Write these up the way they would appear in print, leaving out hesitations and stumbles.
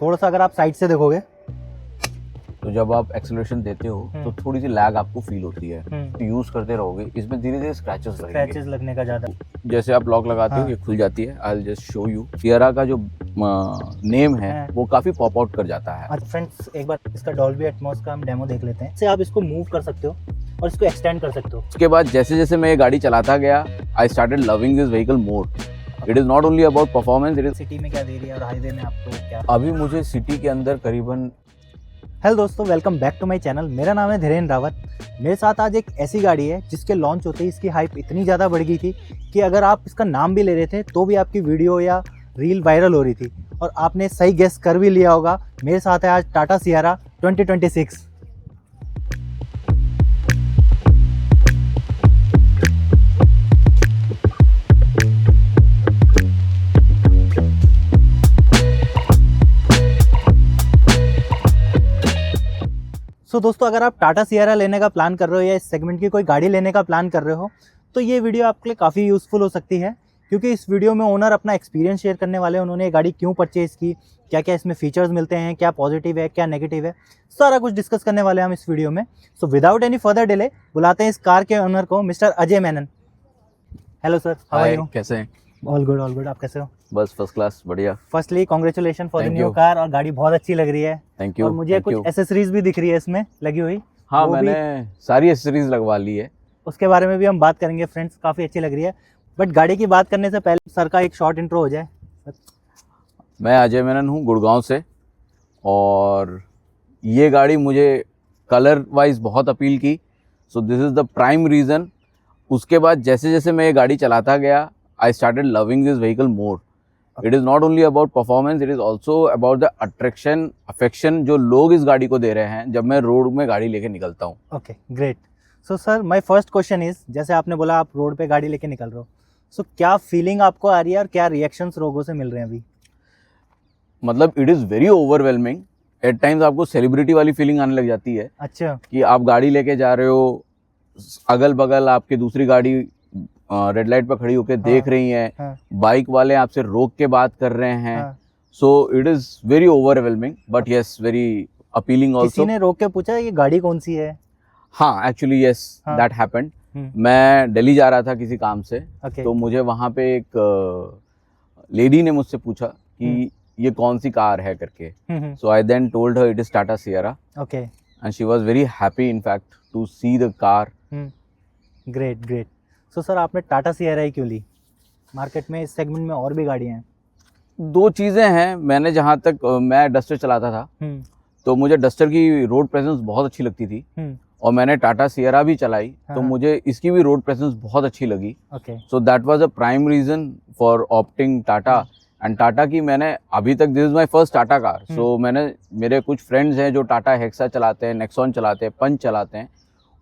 थोड़ा सा अगर आप साइड से देखोगे तो जब आप एक्सेलरेशन देते हो तो थोड़ी सी लैग आपको फील होती है। तो यूज करते रहोगे, इसमें धीरे धीरे स्क्रैचेस लगेंगे। लगने का ज़्यादा। जैसे आप लॉक लगाते हो ये खुल जाती है। I will just show you. Sierra का जो नेम है वो काफी पॉप आउट कर जाता है। फ्रेंड्स, एक बार इसका डॉल्बी एटमॉस का हम डेमो देख लेते हैं। इससे आप इसको मूव कर सकते हो और इसको एक्सटेंड कर सकते हो। उसके बाद जैसे जैसे मैं ये गाड़ी चलाता गया, I started loving this vehicle more. It is not only about performance, it is. City में क्या दे रही है और हाईवे में आपको क्या? अभी मुझे सिटी के अंदर करीबन। हेलो दोस्तों, welcome back to my channel. मेरा नाम है धीरेन्द्र रावत। मेरे साथ आज एक ऐसी गाड़ी है जिसके लॉन्च होते ही इसकी हाइप इतनी ज़्यादा बढ़ गई थी कि अगर आप इसका नाम भी ले रहे थे तो भी आपकी वीडियो या रील वायरल हो रही थी। और आपने सही गेस कर भी लिया होगा, मेरे साथ है आज टाटा सियारा 2026। सो दोस्तों, अगर आप टाटा सियारा लेने का प्लान कर रहे हो या इस सेगमेंट की कोई गाड़ी लेने का प्लान कर रहे हो तो ये वीडियो आपके लिए काफ़ी यूज़फुल हो सकती है, क्योंकि इस वीडियो में ओनर अपना एक्सपीरियंस शेयर करने वाले हैं। उन्होंने ये गाड़ी क्यों परचेज़ की, क्या क्या इसमें फीचर्स मिलते हैं, क्या पॉजिटिव है क्या नेगेटिव है, सारा कुछ डिस्कस करने वाले हैं हम इस वीडियो में। So without any further delay बुलाते हैं इस कार के ओनर को, mister Ajay Menon. Hello sir, how are you? कैसे हैं? All good all good. आप कैसे हो? बस फर्स्ट क्लास, बढ़िया। Firstly congratulation for the Thank new you. Car. और गाड़ी बहुत अच्छी लग रही है। Thank you. और मुझे कुछ एसेसरीज भी दिख रही है इसमें लगी हुई। हाँ, वो मैंने सारी एसेसरीज लगवा ली है। उसके बारे में भी हम बात करेंगे फ्रेंड्स, काफ़ी अच्छी लग रही है। बट गाड़ी की बात करने से पहले सर का एक शॉर्ट इंट्रो हो जाए। मैं अजय मेनन हूँ, गुड़गांव से। और ये गाड़ी मुझे कलर वाइज बहुत अपील की, so this is the prime reason. उसके बाद जैसे जैसे मैं ये गाड़ी चलाता गया, I started loving this vehicle more. It is not only about performance, it is also about the attraction, affection जो लोग इस गाड़ी को दे रहे हैं जब मैं रोड में गाड़ी लेके निकलता हूँ। Okay, great. So sir, my first question is, जैसे आपने बोला आप रोड पे गाड़ी लेके निकल रहे हो, सो क्या फीलिंग आपको आ रही है और क्या रिएक्शंस लोगों से मिल रहे हैं अभी? मतलब it is very overwhelming. At times आपको सेलिब्रिटी वाली फीलिंग आने लग जाती है। अच्छा। कि आप गाड़ी लेके जा रहे हो, अगल बगल आपकी दूसरी गाड़ी रेड लाइट पर खड़ी होकर देख रही हैं, बाइक वाले आपसे रोक के बात कर रहे हैं। So it is very overwhelming, but yes very appealing also. किसी ने रोक के पूछा ये गाड़ी कौन सी है? हाँ, एक्चुअली यस, दैट हैपेंड। मैं दिल्ली जा रहा था किसी काम से, तो मुझे वहाँ पे एक लेडी ने मुझसे पूछा कि ये कौन सी कार है करके। So I then told her it is Tata Sierra. Okay. And she was very happy in fact to see the car. Great great. So sir, आपने टाटा सियारा ही क्यों ली? मार्केट में इस सेगमेंट में और भी गाड़ियाँ हैं। दो चीज़ें हैं। मैंने जहाँ तक मैं डस्टर चलाता था, तो मुझे डस्टर की रोड प्रेजेंस बहुत अच्छी लगती थी। और मैंने टाटा सियारा भी चलाई, तो मुझे इसकी भी रोड प्रेजेंस बहुत अच्छी लगी। So that was a prime reason for opting Tata. And Tata की मैंने अभी तक, this is my first Tata car. So मैंने, मेरे कुछ फ्रेंड्स हैं जो टाटा हेक्सा चलाते हैं, नेक्सॉन चलाते हैं, पंच चलाते हैं,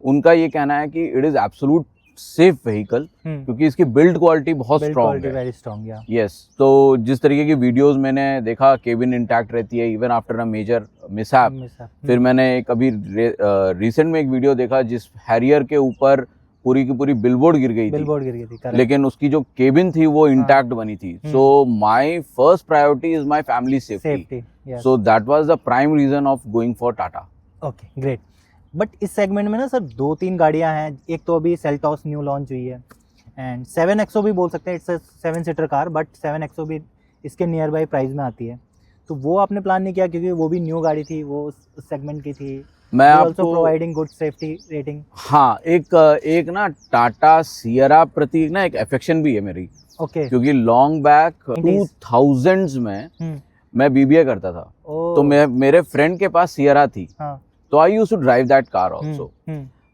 उनका ये कहना है कि it is absolute safe vehicle, क्योंकि इसकी बिल्ड क्वालिटी बहुत स्ट्रॉन्ग है। वेरी स्ट्रॉन्ग, या। यस। तो जिस तरीके की वीडियोस मैंने देखा, केबिन इंटैक्ट रहती है even after a major mishap. फिर मैंने एक अभी रिसेंट में एक वीडियो देखा जिस हैरियर के ऊपर पूरी की पूरी बिलबोर्ड गिर गई थी, लेकिन उसकी जो केबिन थी वो इंटैक्ट बनी थी। So my first priority is my family safety. So that was the prime reason of going for Tata. Okay, great. But इस सेगमेंट में ना सर 2-3 गाड़ियां हैं। एक तो अभी सेल्टॉस न्यू लॉन्च हुई है, एंड 7XO भी बोल सकते हैं, it's a 7 seater car, but 7XO भी इसके नियर बाई प्राइस में आती है। तो वो आपने प्लान नहीं किया क्योंकि वो भी न्यू गाड़ी थी, वो उस सेगमेंट की थी। मैं आपको प्रोवाइडिंग गुड सेफ्टी रेटिंग। हाँ, एक ना टाटा सियारा प्रति ना एक अफेक्शन भी है मेरी। ओके। क्योंकि लॉन्ग बैक 2000s में मैं बीबीए करता था, तो मेरे फ्रेंड के पास सियारा थी। तो I used to drive that car also.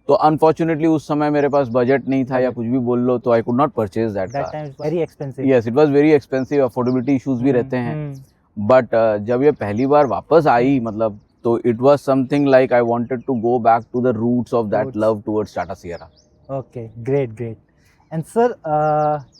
तो अनफॉर्चुनेटली उस समय मेरे पास बजट नहीं था, या कुछ भी बोल लो, तो I could not purchase that car. Very expensive. Yes, it was very expensive. Affordability issues भी रहते हैं। बट जब ये पहली बार वापस आई, मतलब, तो it was something like I wanted to go back to the roots of that love towards Tata Sierra. Okay, great great. And sir,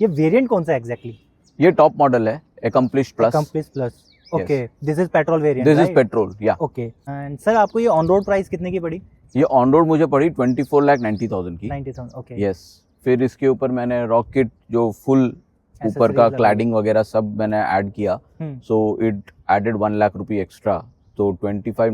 ये वेरिएंट कौन सा एग्जैक्टली? ये टॉप मॉडल है, accomplished plus. Accomplished plus. Okay, this is petrol variant. This is petrol, yeah. Okay. And sir, आपको ये on road price कितने की पड़ी? ये ऑन रोड मुझे पड़ी 24,90,000 की। 90,000। ओके। यस। फिर इसके ऊपर मैंने रॉकेट जो फुल ऊपर का क्लैडिंग वगैरह सब मैंने ऐड किया, so it added 1 lakh rupee extra, तो 25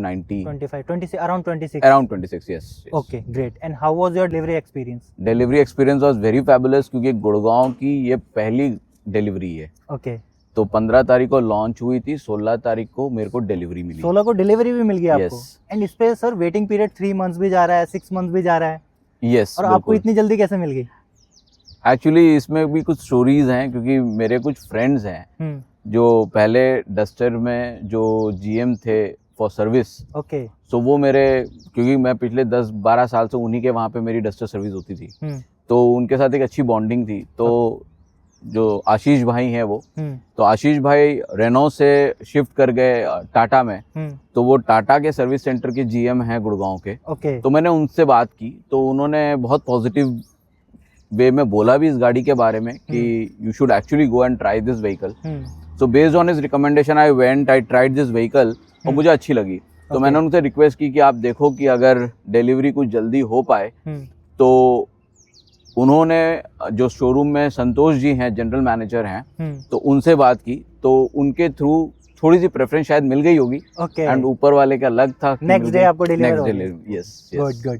around 26. around 26, yes. Okay, great. And how was your delivery experience? Delivery experience was very fabulous, क्योंकि गुड़गांव की ये पहली डिलीवरी है। Okay. तो 15 तारीख को लॉन्च हुई थी, 16 तारीख को मेरे को डिलीवरी मिली। 16 को डिलीवरी भी मिल गई आपको? Yes. एंड इस पे सर वेटिंग पीरियड 3 मंथ्स भी जा रहा है, 6 मंथ्स भी जा रहा है। यस, और आपको इतनी जल्दी कैसे मिल गई? एक्चुअली इसमें भी कुछ स्टोरीज हैं, क्योंकि मेरे कुछ फ्रेंड्स हैं जो पहले डस्टर में जो जीएम थे फॉर सर्विस। ओके। सो वो मेरे, क्योंकि मैं पिछले 10-12 साल से उन्हीं के वहाँ पे मेरी डस्टर सर्विस होती थी, तो उनके साथ एक अच्छी बॉन्डिंग थी। तो जो आशीष भाई हैं वो, तो आशीष भाई रेनो से शिफ्ट कर गए टाटा में, तो वो टाटा के सर्विस सेंटर के जीएम हैं गुड़गांव के। ओके। तो मैंने उनसे बात की, तो उन्होंने बहुत पॉजिटिव वे में बोला भी इस गाड़ी के बारे में कि you should actually go and try this vehicle. So based on his recommendation I went, I tried this vehicle और मुझे अच्छी लगी। तो मैंने उनसे रिक्वेस्ट की कि आप देखो कि अगर डिलीवरी कुछ जल्दी हो पाए। तो उन्होंने जो शोरूम में संतोष जी हैं, जनरल मैनेजर हैं, तो उनसे बात की, तो उनके थ्रू थोड़ी सी प्रेफरेंस शायद मिल गई होगी। एंड ऊपर वाले का लग था नेक्स्ट डे आपको deliver. Yes, good.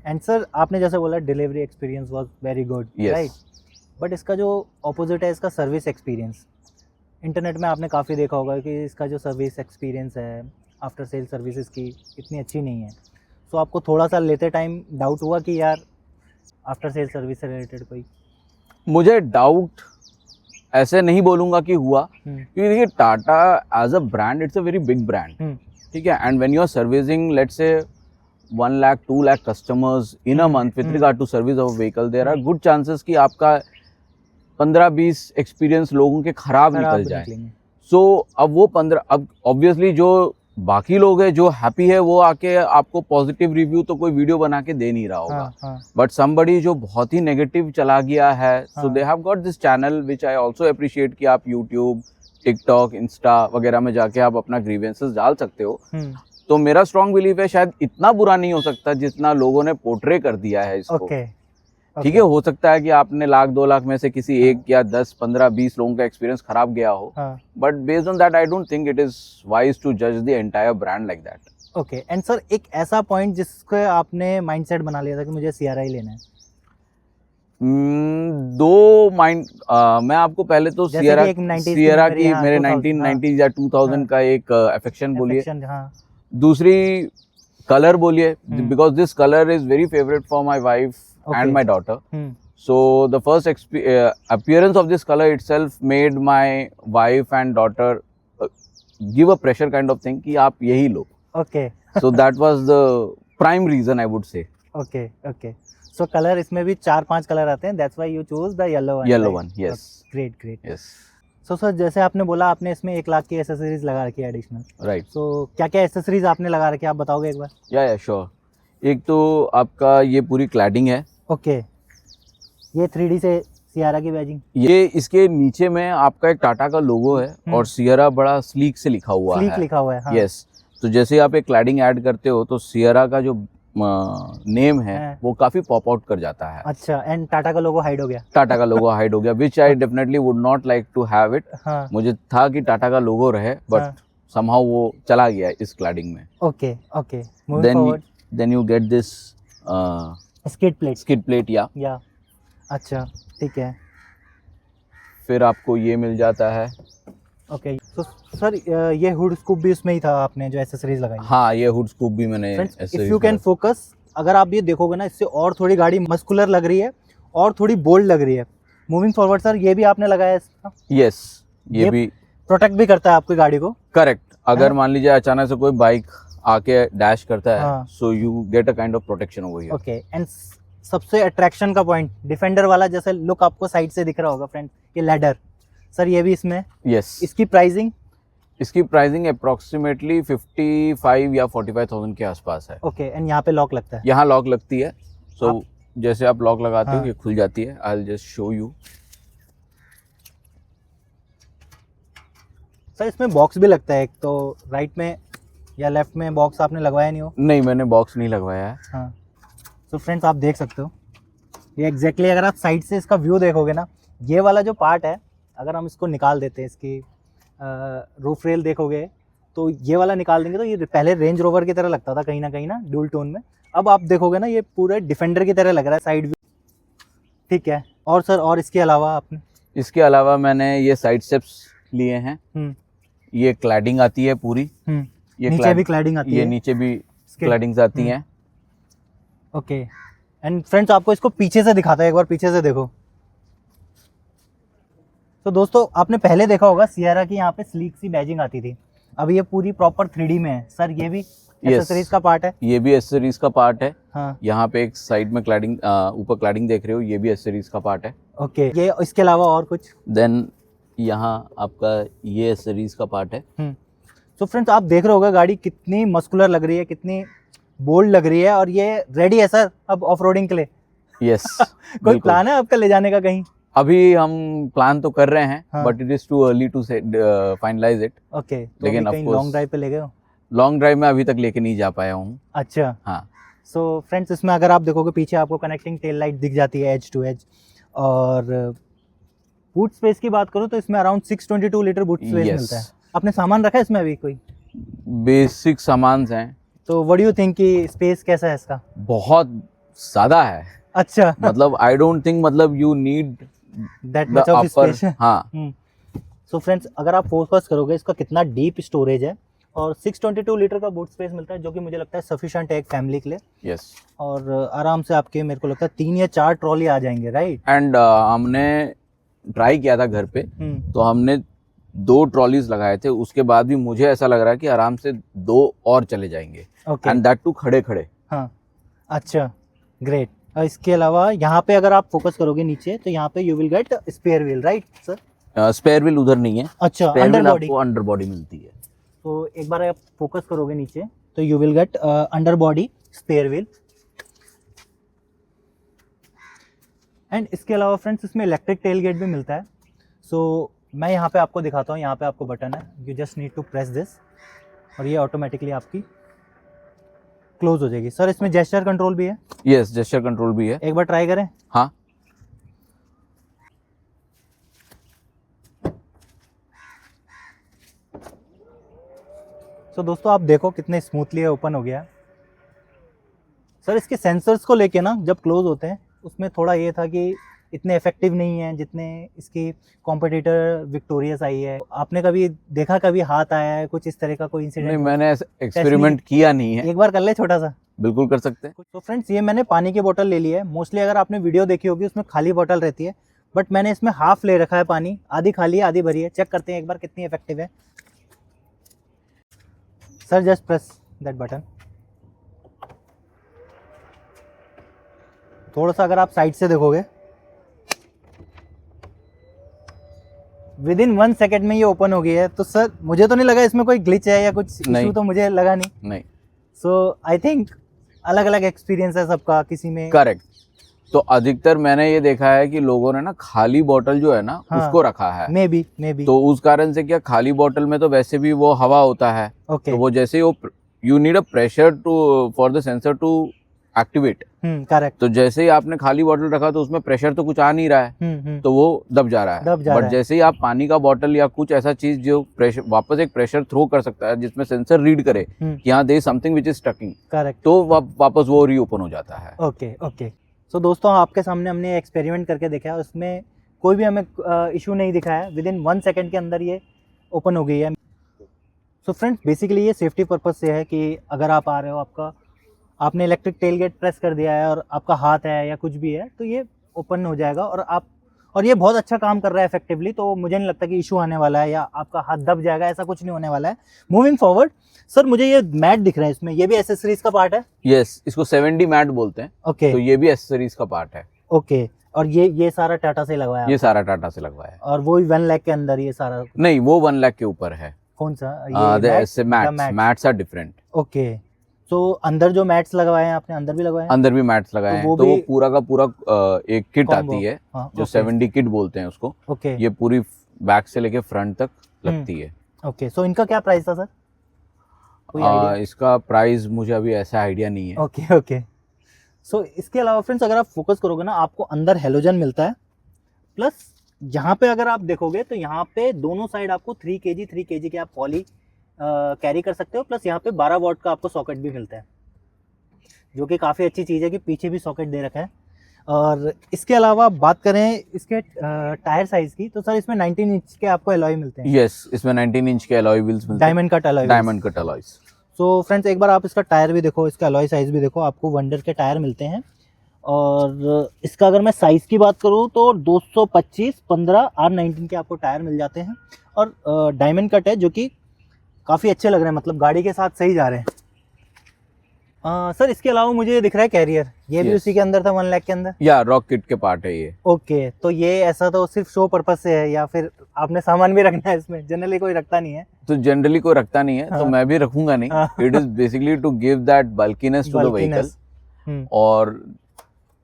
And sir आपने जैसे बोला delivery experience was very good, right? But इसका जो ऑपोजिट है, इसका सर्विस एक्सपीरियंस, इंटरनेट में आपने काफ़ी देखा होगा कि इसका जो सर्विस एक्सपीरियंस है, आफ्टर सेल सर्विसेज की इतनी अच्छी नहीं है। सो आपको थोड़ा सा लेते टाइम डाउट हुआ कि यार आफ्टर सेल सर्विस से रिलेटेड कोई? मुझे डाउट ऐसे नहीं बोलूँगा कि हुआ, क्योंकि देखिए Tata as a brand it's a very big brand, ठीक है। And when you are servicing let's say 1 lakh 2 lakh customers in a month with regard to service of vehicle, there are good chances कि आपका 15-20 एक्सपीरियंस लोगों के खराब निकल जाए। सो अब वो 15, अब ऑब्वियसली जो बाकी लोग हैं जो हैप्पी है वो आके आपको पॉजिटिव रिव्यू तो कोई वीडियो बना के दे नहीं रहा होगा, बट समबडी जो बहुत ही नेगेटिव चला गया है, so they have got this channel which I also appreciate कि आप यूट्यूब, टिकटॉक, इंस्टा वगैरह में जाके आप अपना ग्रीवेंसेस डाल सकते हो। तो मेरा स्ट्रॉन्ग बिलीफ है शायद इतना बुरा नहीं हो सकता जितना लोगों ने पोर्ट्रे कर दिया है इसको। ठीक है, हो सकता है कि आपने 1-2 लाख में से किसी एक या 10, 15, 20 लोगों का एक्सपीरियंस खराब गया हो, but based on that I don't think it is wise to जज the entire brand like that. Okay. And sir एक ऐसा पॉइंट जिसके आपने माइंडसेट बना लिया था कि मुझे सीआरआई लेना है? मैं आपको पहले तो सियरा की मेरे 1990 या 2000 का एक अफेक्शन बोलिए, दूसरी कलर बोलिए, because this colour is very favourite for my wife and my daughter. So the first appearance of this color itself made my wife and daughter give a pressure kind of thing कि आप यही लो. Okay. So that was the prime reason I would say. Okay. So color इसमें भी 4-5 colour आते हैं. That's why you choose the yellow one. Yellow one, yes. Great. Yes. So sir जैसे आपने बोला आपने इसमें 1 लाख की एसेसरीज लगा रखी है एडिशनल. Right. So क्या एसेसरीज आपने लगा रखी है, आप बताओगे एक बार? Yeah, sure. एक तो आपका ये पूरी क्लैडिंग है। ओके। ये 3D से सियरा की बैजिंग, ये इसके नीचे में आपका एक टाटा का लोगो है और सियरा बड़ा स्लीक से लिखा हुआ है। लिखा हुआ है, हाँ। यस। तो जैसे आप एक क्लैडिंग ऐड करते हो तो सियरा का जो नेम है वो काफी पॉप आउट कर जाता है। अच्छा। एंड टाटा का लोगो हाइड हो गया? टाटा का लोगो हाइड हो गया, which I definitely would not like to have it. मुझे था कि टाटा का लोगो रहे, बट समहाउ वो चला गया इस क्लैडिंग में। Okay. Then you get this skid plate yeah. अच्छा, ठीक है। फिर आपको ये मिल जाता है। ओके। तो सर ये हुड स्कूप भी उसमें ही था आपने जो एसेसरीज लगाई? हाँ, ये हुड स्कूप भी मैंने। इफ यू कैन फोकस, अगर आप ये देखोगे ना, इससे और थोड़ी गाड़ी मस्कुलर लग रही है और थोड़ी बोल्ड लग रही है। मूविंग फॉरवर्ड सर ये भी आपने लगाया है इसका? यस, ये भी प्रोटेक्ट भी करता है आपकी गाड़ी को। करेक्ट। अगर मान लीजिए अचानक से कोई बाइक आके डैश करता है, so you get a kind of protection over here. Okay. And सबसे अट्रैक्शन का पॉइंट डिफेंडर वाला जैसे लुक आपको साइड से दिख रहा होगा फ्रेंड, ये लैडर सर ये भी इसमें? यस। इसकी प्राइसिंग अप्रोक्सीमेटली 55 या 45,000 के आसपास है। ओके। एंड यहाँ पे लॉक लगता है? यहाँ लॉक लगती है। सो जैसे आप लॉक लगाते हो ये खुल जाती है। I will just show you. Sir इसमें बॉक्स भी लगता है एक, तो राइट में या लेफ्ट में बॉक्स आपने लगवाया नहीं हो? नहीं, मैंने बॉक्स नहीं लगवाया है। हाँ। तो फ्रेंड्स आप देख सकते हो ये एग्जैक्टली अगर आप साइड से इसका व्यू देखोगे ना, ये वाला जो पार्ट है अगर हम इसको निकाल देते हैं, इसकी रूफ रेल देखोगे तो ये वाला निकाल देंगे तो ये पहले रेंज रोवर की तरह लगता था कहीं ना ड्यूल टोन में। अब आप देखोगे ना ये पूरे डिफेंडर की तरह लग रहा है साइड व्यू। ठीक है, और सर और इसके अलावा आपने? इसके अलावा मैंने ये साइड स्टेप्स लिए हैं। ये क्लैडिंग आती है पूरी। ये नीचे भी क्लैडिंग आती है? ये नीचे भी क्लैडिंग्स आती हैं। ओके, एंड फ्रेंड्स आपको इसको पीछे से दिखाता है, एक बार पीछे से देखो। तो दोस्तों आपने पहले देखा होगा सियरा की यहाँ पे स्लीक सी बैजिंग आती थी, अब ये पूरी प्रॉपर 3D में है। सर ये भी एक्सेसरीज का पार्ट है? ये भी एक्सेसरीज का पार्ट है। हाँ। यहाँ पे एक साइड में क्लैडिंग, ऊपर क्लैडिंग देख रहे हो, ये भी एक्सेसरीज का पार्ट है। ओके, ये इसके अलावा और कुछ? देन यहाँ आपका ये एक्सेसरीज का पार्ट है। तो फ्रेंड्स आप देख रहे होगा गाड़ी कितनी मस्कुलर लग रही है, कितनी बोल्ड लग रही है, और ये रेडी है सर अब ऑफ रोडिंग के लिए? यस। कोई प्लान है आपका ले जाने का कहीं? अभी हम प्लान तो कर रहे हैं, हाँ। But it is too early to finalise it. Okay, लेकिन कहीं लॉन्ग ड्राइव पे ले गए हो? लॉन्ग ड्राइव में अभी तक लेके नहीं जा पाया हूँ। अच्छा। हाँ। सो फ्रेंड्स इसमें अगर आप देखोगे पीछे आपको कनेक्टिंग टेल लाइट दिख जाती है एज टू एज, और बूट स्पेस की बात करूँ तो इसमें अराउंड 622 लीटर बूट स्पेस मिलता है। आपने सामान रखा है इसमें अभी कोई? बेसिक सामान हैं। तो व्हाट डू यू थिंक कि स्पेस कैसा है इसका? बहुत ज़्यादा है। अच्छा। मतलब आई डोंट थिंक मतलब you need that much of space. हाँ। सो फ्रेंड्स अगर आप फोकस करोगे इसका कितना डीप स्टोरेज है, और 622 लीटर का बूट स्पेस मिलता है, जो कि मुझे लगता है सफिशिएंट है एक फैमिली के लिए। यस। और आराम से आपके मेरे को लगता है 3 या 4 ट्रॉली आ जाएंगे, राइट? एंड हमने ट्राई किया था घर पे, तो हमने 2 ट्रॉलीज लगाए थे, उसके बाद भी मुझे ऐसा लग रहा है कि आराम से 2 और चले जाएंगे। ओके, एंड दैट टू खड़े खड़े। हाँ, अच्छा, ग्रेट। इसके अलावा यहाँ पे अगर आप फोकस करोगे नीचे तो यहाँ पे you will get spare wheel, right sir? Spare wheel उधर नहीं है। अच्छा, अंडर बॉडी, आपको अंडर बॉडी मिलती है। तो एक बार आप फोकस करोगे नीचे तो you will get under body spare wheel. And इसके अलावा फ्रेंड्स इसमें इलेक्ट्रिक टेल गेट भी मिलता है। सो मैं यहाँ पे आपको दिखाता हूँ, यहाँ पे आपको बटन है, you just need to press this और ये ऑटोमेटिकली आपकी क्लोज हो जाएगी। सर इसमें जेस्चर कंट्रोल भी है? यस, जेस्चर कंट्रोल भी है। एक बार ट्राई करें। हाँ। सो दोस्तों आप देखो कितने स्मूथली ओपन हो गया। सर इसके सेंसर्स को लेके ना जब क्लोज होते हैं उसमें थोड़ा ये था कि इतने इफेक्टिव नहीं है जितने इसकी कॉम्पिटिटर विक्टोरियस आई है। आपने कभी देखा, कभी हाथ आया है कुछ इस तरह का कोई इंसिडेंट? नहीं, मैंने एक्सपेरिमेंट किया नहीं है। एक बार कर ले छोटा सा। बिल्कुल कर सकते हैं। तो फ्रेंड्स ये मैंने पानी की बोतल ले ली है। मोस्टली अगर आपने वीडियो देखी होगी उसमें खाली बोतल रहती है, बट मैंने इसमें हाफ ले रखा है पानी, आधी खाली है आधी भरी है। चेक करते हैं एक बार कितनी इफेक्टिव है। Sir just press that button. थोड़ा सा अगर आप साइड से देखोगे विद इन 1 सेकेंड में ये ओपन हो गई है। तो सर मुझे तो नहीं लगा इसमें कोई ग्लिच है या कुछ इशू, तो मुझे लगा नहीं। सो आई थिंक अलग अलग एक्सपीरियंस है सबका, किसी में। करेक्ट। तो अधिकतर मैंने ये देखा है कि लोगों ने ना खाली बोतल जो है ना, हाँ, उसको रखा है। मे बी तो उस कारण से क्या, खाली बोतल में तो वैसे भी वो हवा होता है। ओके। तो वो जैसे ही वो you need a pressure to for the sensor to activate. Correct. तो जैसे ही आपने खाली बोतल रखा तो उसमें प्रेशर तो कुछ आ नहीं रहा है, तो वो दब जा रहा है। बट जैसे ही आप पानी का बोतल या कुछ ऐसा चीज जो प्रेशर वापस एक प्रेशर थ्रो कर सकता है जिसमें सेंसर रीड करे कि यहाँ there is something which is stucking, correct, तो वापस वो रीओपन हो जाता है। ओके। सो दोस्तों आपके सामने हमने एक्सपेरिमेंट करके देखा है, उसमें कोई भी हमें इशू नहीं दिखा है। विद इन 1 सेकेंड के अंदर ये ओपन हो गई है। सो फ्रेंड्स बेसिकली ये सेफ्टी पर्पज से है कि अगर आप आ रहे हो, आपने इलेक्ट्रिक टेल गेट प्रेस कर दिया है और आपका हाथ है या कुछ भी है तो ये ओपन हो जाएगा, और ये बहुत अच्छा काम कर रहा है इफेक्टिवली। तो मुझे नहीं लगता कि इशू आने वाला है या आपका हाथ दब जाएगा, ऐसा कुछ नहीं होने वाला है। मूविंग फॉरवर्ड सर मुझे ये मैट दिख रहा है, इसमें ये भी एसेसरीज का पार्ट है? यस, इसको 7D मैट बोलते हैं। ओके। तो ये भी एसेसरीज का पार्ट है। ओके। और ये सारा टाटा से लगवाया? ये सारा टाटा से लगवाया है। और वो 1 लाख के अंदर ये सारा? नहीं, वो 1 लाख के ऊपर है। कौन सा? ये मैट्स आर डिफरेंट। ओके। तो अंदर जो मैट्स लगवाए हैं आपने, अंदर भी लगवाए हैं? अंदर भी मैट्स लगाए हैं। तो वो पूरा का पूरा एक किट आती है, जो 7D किट बोलते हैं उसको। ओके। ये पूरी बैक से लेके फ्रंट तक लगती है। ओके। सो इनका क्या प्राइस था सर? इसका प्राइस मुझे अभी ऐसा आइडिया नहीं है। ओके। सो इसके अलावा फ्रेंड्स अगर आप फोकस करोगे ना, आपको अंदर हेलोजन मिलता है, प्लस यहाँ पे अगर आप देखोगे तो यहाँ पे दोनों साइड आपको 3 kg के आप पॉली कैरी कर सकते हो, प्लस यहाँ पे 12 वॉट का आपको सॉकेट भी मिलता है, जो कि काफ़ी अच्छी चीज़ है कि पीछे भी सॉकेट दे रखा है। और इसके अलावा बात करें इसके टायर साइज की, तो सर इसमें 19 इंच के आपको एलॉय मिलते हैं। यस, इसमें 19 इंच के एलॉय व्हील्स मिलते हैं, diamond cut alloy, diamond cut alloys. So friends एक बार आप इसका टायर भी देखो, इसका एलॉय साइज भी देखो, आपको वंडर के टायर मिलते हैं। और इसका अगर मैं साइज़ की बात करूँ तो 225 15 R19 के आपको टायर मिल जाते हैं। और डायमंड कट है, जो कि काफ़ी अच्छे लग रहे हैं, मतलब गाड़ी के साथ सही जा रहे हैं। सर इसके अलावा मुझे दिख रहा है कैरियर, ये भी उसी के अंदर था 1 लाख के अंदर। या रॉक किट के पार्ट है ये। ओके, तो ये ऐसा तो सिर्फ शो पर्पस से है या फिर आपने सामान भी रखना है इसमें? जनरली कोई रखता नहीं है। तो जनरली कोई रखता नहीं है, तो मैं भी रखूंगा नहीं। It is basically to give that bulkiness to the vehicle, और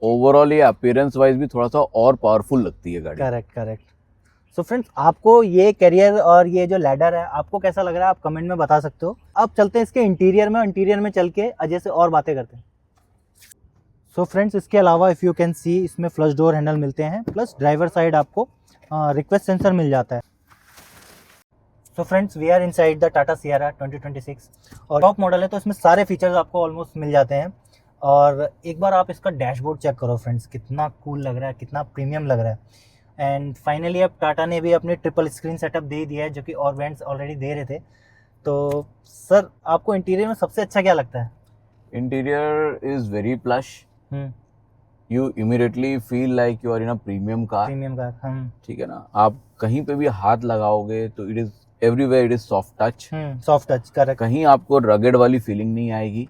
ओवरऑल ये अपीयरेंस वाइज भी थोड़ा सा और पावरफुल लगती है गाड़ी। करेक्ट। सो फ्रेंड्स, आपको ये कैरियर और ये जो लैडर है आपको कैसा लग रहा है, आप कमेंट में बता सकते हो। अब चलते हैं इसके इंटीरियर में चल के अजय से और बातें करते हैं। सो फ्रेंड्स, इसके अलावा इफ़ यू कैन सी, इसमें फ्लश डोर हैंडल मिलते हैं, प्लस ड्राइवर साइड आपको रिक्वेस्ट सेंसर मिल जाता है। So friends, we are inside the Tata Sierra 2026 और टॉप मॉडल है, तो इसमें सारे फीचर्स आपको ऑलमोस्ट मिल जाते हैं। और एक बार आप इसका डैशबोर्ड चेक करो फ्रेंड्स, कितना कूल लग रहा है, कितना प्रीमियम लग रहा है। एंड फाइनली अब टाटा ने भी अपने ट्रिपल स्क्रीन सेटअप दे दिया है, जो कि और ब्रांड्स ऑलरेडी दे रहे थे। तो सर आपको इंटीरियर में सबसे अच्छा क्या लगता है? Interior is very plush, you immediately feel like you are in a premium car. ठीक है ना, आप कहीं पे भी हाथ लगाओगे तो it is everywhere it is soft touch, correct. कहीं आपको रगेड वाली फीलिंग नहीं आएगी।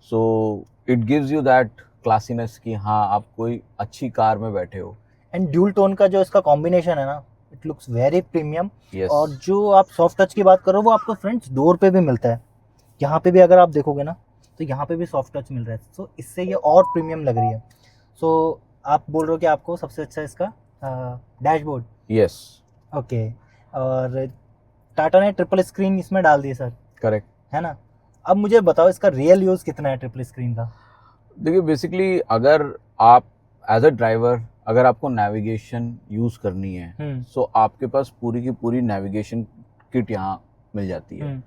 So it gives you that classiness कि हाँ आप कोई अच्छी कार में बैठे हो। एंड ड्यूल टोन का जो इसका कॉम्बिनेशन है ना, इट लुक्स वेरी प्रीमियम। और जो आप सॉफ्ट टच की बात करो वो आपको फ्रेंड्स डोर पे भी मिलता है। यहाँ पे भी अगर आप देखोगे ना तो यहाँ पे भी सॉफ्ट टच मिल रहा है, सो इससे ये और प्रीमियम लग रही है। सो आप बोल रहे हो कि आपको सबसे अच्छा इसका डैशबोर्ड? यस। ओके, और टाटा ने ट्रिपल स्क्रीन इसमें डाल दी सर, करेक्ट है ना। अब मुझे बताओ इसका रियल यूज़ कितना है ट्रिपल स्क्रीन का? देखिए बेसिकली अगर आप एज अ ड्राइवर अगर आपको नेविगेशन यूज करनी है, सो आपके पास पूरी की पूरी नेविगेशन किट यहाँ मिल जाती है।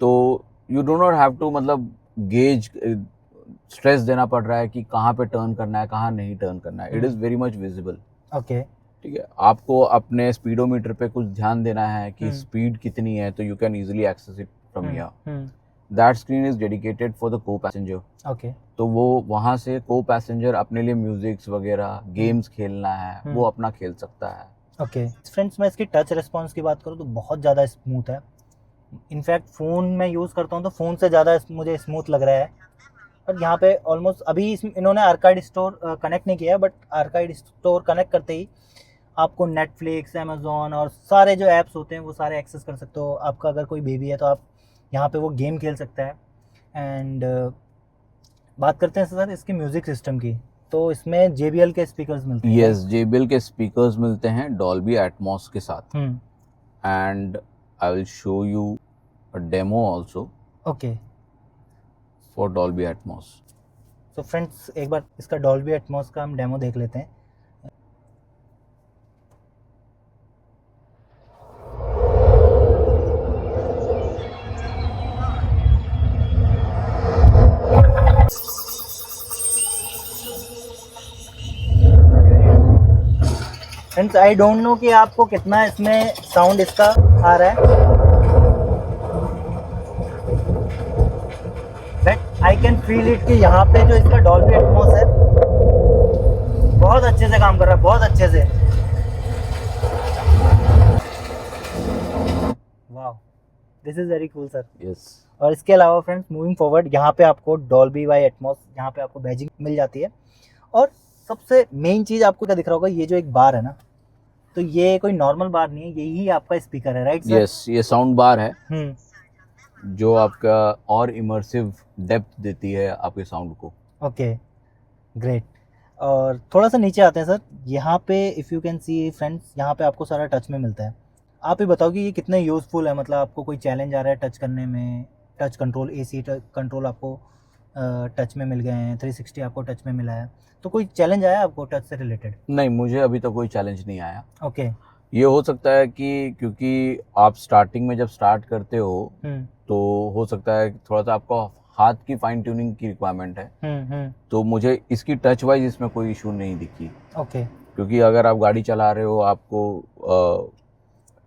तो you do not have to मतलब गेज स्ट्रेस देना पड़ रहा है कि कहाँ पे टर्न करना है, कहाँ नहीं टर्न करना है। It is very much visible. Okay, ठीक है, आपको अपने स्पीडोमीटर पे कुछ ध्यान देना है कि स्पीड कितनी है, तो you can easily access it from here. That screen is dedicated for the co passenger. Okay, तो वो वहाँ से को पैसेंजर अपने लिए म्यूजिक्स वगैरह गेम्स खेलना है वो अपना खेल सकता है। ओके फ्रेंड्स, मैं इसकी टच रिस्पॉन्स की बात करूँ तो बहुत ज़्यादा स्मूथ है। इनफैक्ट फ़ोन में यूज़ करता हूँ तो फ़ोन से ज़्यादा मुझे स्मूथ लग रहा है। और यहाँ पे ऑलमोस्ट अभी इन्होंने आर्काइड स्टोर कनेक्ट नहीं किया है, बट आर्काइड स्टोर कनेक्ट करते ही आपको नेटफ्लिक्स, अमेज़ॉन और सारे जो ऐप्स होते हैं वो सारे एक्सेस कर सकते हो। आपका अगर कोई बेबी है तो आप यहाँ पे वो गेम खेल सकता है। एंड बात करते हैं सर इसके म्यूज़िक सिस्टम की, तो इसमें JBL के स्पीकर्स मिलते हैं। यस, JBL के स्पीकर्स मिलते हैं डॉल्बी एटमॉस के साथ। And I will show you a demo also. Okay, for Dolby Atmos. तो फ्रेंड्स एक बार इसका डॉल्बी एटमॉस का हम डेमो देख लेते हैं। फ्रेंड्स आई डोंट नो कि आपको कितना इसमें साउंड इसका आ रहा है, but I can feel it कि यहाँ पे जो इसका डॉल्बी एटमॉस है बहुत अच्छे से काम कर रहा है, बहुत अच्छे से। वाह, this is very cool sir. Yes. और इसके अलावा फ्रेंड्स मूविंग फॉरवर्ड यहाँ पे आपको डॉल्बी बाय एटमॉस, यहाँ पे आपको बैजिंग मिल जाती है। और सबसे मेन चीज़ आपको क्या दिख रहा होगा, ये जो एक बार है ना, तो ये कोई नॉर्मल बार नहीं है, यही आपका स्पीकर है, राइट सर? यस, ये साउंड बार है जो आपका और इमर्सिव डेप्थ देती है आपके साउंड को। Okay, great. और थोड़ा सा नीचे आते हैं सर, यहाँ पे if you can see friends, यहाँ पे आपको सारा टच में मिलता है। आप ही बताओ कि ये कितने यूज़फुल है, मतलब आपको कोई चैलेंज आ रहा है टच करने में, टच कंट्रोल, AC कंट्रोल आपको टच में मिल गए हैं, 360 आपको टच में मिला है, तो कोई चैलेंज आया आपको टच से रिलेटेड? नहीं, मुझे अभी तक कोई चैलेंज नहीं आया। ओके। ये हो सकता है कि क्योंकि आप स्टार्टिंग में जब स्टार्ट करते हो तो हो सकता है थोड़ा सा आपको हाथ की फाइन ट्यूनिंग की रिक्वायरमेंट है। तो मुझे इसकी टच वाइज इसमें कोई इशू नहीं दिखी। ओके। क्योंकि अगर आप गाड़ी चला रहे हो, आपको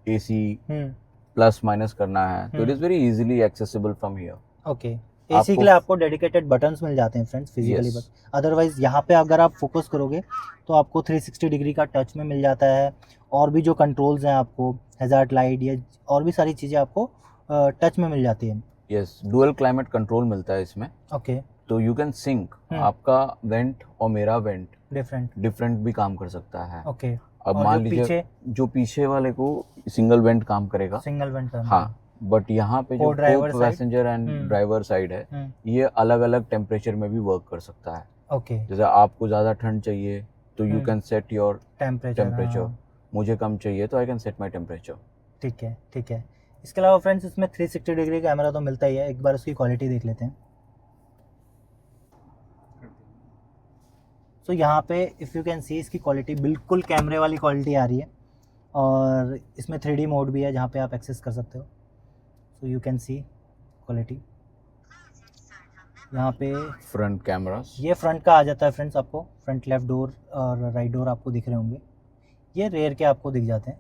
एसी प्लस माइनस करना है, तो it is very easily accessible from here. Okay. AC के लिए आपको डेडिकेटेड बटन्स मिल जाते हैं friends physically, Yes. But otherwise यहाँ पे अगर आप फोकस करोगे तो आपको 360 डिग्री का टच में मिल जाता है, और भी जो कंट्रोल्स हैं आपको हैजार्ड लाइट या और भी सारी चीज़ें आपको टच में मिल जाती है। यस, डुअल क्लाइमेट कंट्रोल मिलता है इसमें। ओके। तो यू कैन सिंक, आपका वेंट और मेरा वेंट डिफरेंट भी काम कर सकता है। ओके। अब और मान जो लीजिए पीछे जो पीछे वाले को सिंगल वेंट काम करेगा, सिंगल वेंट का, हाँ, बट यहाँ पे जो driver को side, passenger and driver side है, ये अलग अलग टेम्परेचर में भी वर्क कर सकता है। ओके। जैसे आपको ज़्यादा ठंड चाहिए तो you can set your temperature, मुझे कम चाहिए तो I can set my temperature. ठीक है, ठीक है। इसके अलावा फ्रेंड्स इसमें 360 डिग्री कैमरा तो मिलता ही है, एक बार उसकी क्वालिटी देख लेते हैं। सो यहाँ पे इफ़ यू कैन सी इसकी क्वालिटी बिल्कुल कैमरे वाली क्वालिटी आ रही है, और इसमें 3D मोड भी है जहाँ पे आप एक्सेस कर सकते हो। So you can see quality यहाँ पे। फ्रंट कैमरास, ये फ्रंट का आ जाता है फ्रेंड्स, आपको फ्रंट लेफ्ट डोर और राइट डोर आपको दिख रहे होंगे, ये रेयर के आपको दिख जाते हैं।